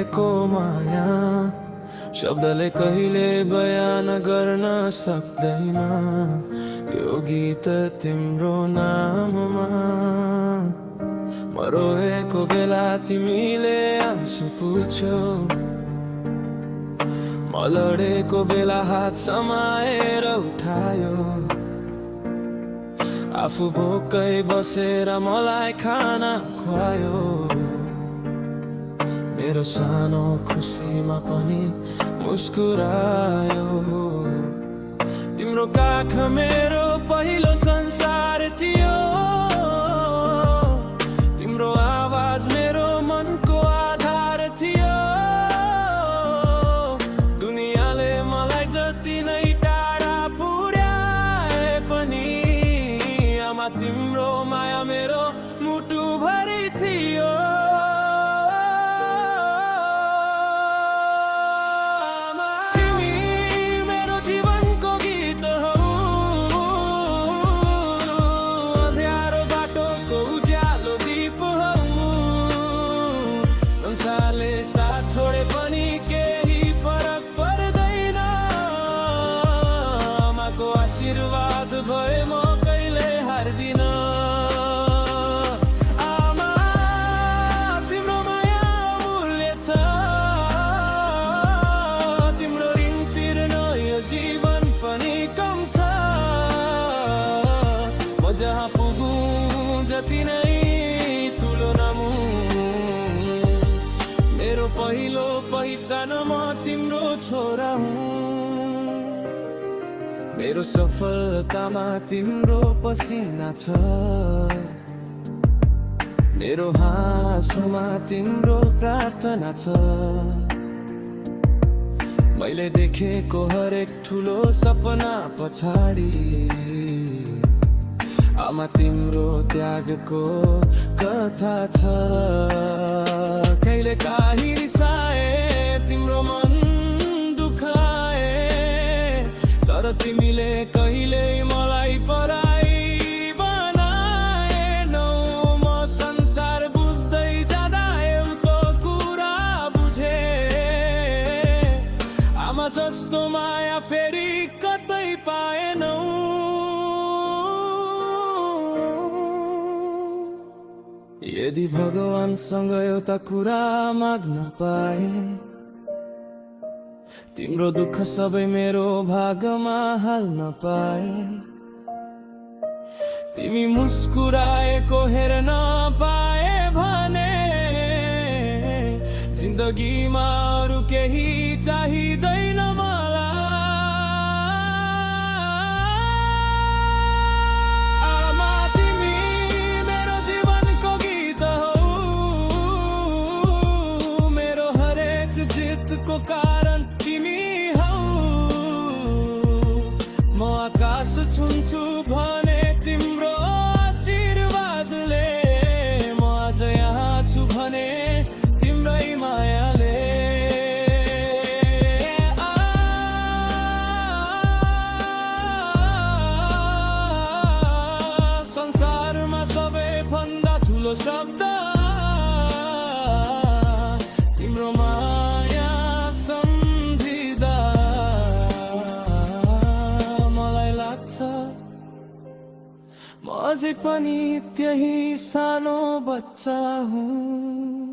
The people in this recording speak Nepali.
गरेको माया शब्दले कहिले बयान गर्न सक्दैन। यो गीत तिम्रो नाममा म रोएको बेला तिमीले आँसु पुछ्यौ, म लडेको बेला हात समाएर उठायो। आफू भोकै बसेर मलाई खाना खुवायो। मेरो सानो खुसीमा पनि मुस्कुरायो। तिम्रो काख मेरो पहिलो संसार थियो। तिम्रो आवाज मेरो मनको आधार थियो। दुनियाँले मलाई जति नै टाढा पुर्याए पनि आमा तिम्रो माया मेरो मुटुभरि थियो। संसारले साथ छोडे पनि केही फरक पर्दैन। आमाको आशीर्वाद भए म कहिले हार्दिन। आमा तिम्रो माया अमूल्य छ। तिम्रो ऋण तिर्न यो जीवन पनि कम छ। म जहाँ पुगु जति नै ठुलो नमु, मेरो पहिलो पहिचान म तिम्रो छोरा हुँ। मेरो सफलतामा तिम्रो पसिना छ। मेरो हाँसोमा तिम्रो प्रार्थना छ। मैले देखेको हरेक ठुलो सपना पछाडि आमा तिम्रो त्यागको कथा छ। कहिले काही रिसाए, तिम्रो मन दुखाए, तर तिमीले कहिले मलाई पराई बनाएनौ। म संसार बुझ्दै जाँदा एउटा कुरा बुझे, आमा जस्तो माया फेरि कतै पाएनौ। यदि भगवानसँग एउटा कुरा माग्न पाए, तिम्रो दुःख सबै मेरो भागमा हाल्न पाए, तिमी मुस्कुराएको हेर्न पाए भने जिन्दगीमा अरू केही चाहिँदैन मलाई। को कारण तिमी हौ। म आकाश छुन्छु भने तिम्रो आशीर्वादले, म आज यहाँ छु भने तिम्रै मायाले। संसारमा सबैभन्दा ठुलो शब्द तिम्रो माया सम्झिँदा मलाई लाग्छ म अझै पनि त्यही सानो बच्चा हुँ।